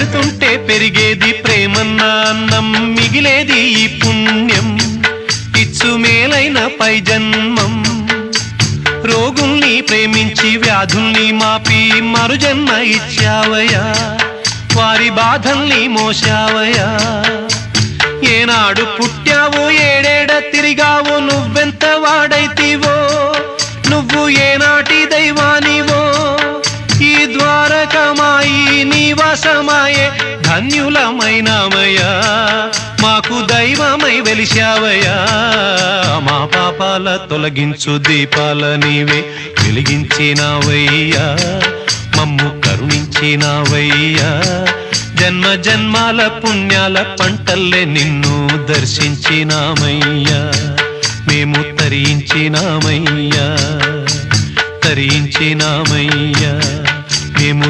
పెడుతుంటే పెరిగేది ప్రేమన్న అన్నం, మిగిలేది ఈ పుణ్యం ఇచ్చు మేలైన పై జన్మం. రోగుల్ని ప్రేమించి వ్యాధుల్ని మాపి మరుజన్మ ఇచ్చావయ్యా, వారి బాధల్ని మోసావయ్యా. ఏనాడు పుట్టావో ఏడేడ తిరిగావో, నువ్వెంత వాడైతివో, నువ్వు ఏనాటి దైవానివో. ఈ ద్వారకమాయి నివాసమాయే ధన్యులమైనామయ్యా, మాకు దైవమై వెలిశావయ్యా. మా పాపాల తొలగించు దీపాల నీవే వెలిగించినావయ్యా, మమ్ము కరుణించినావయ్యా. జన్మ జన్మాల పుణ్యాల పంటల్లే నిన్ను దర్శించినామయ్యా, మేము తరించినామయ్యా, తరించినామయ్యా, మేము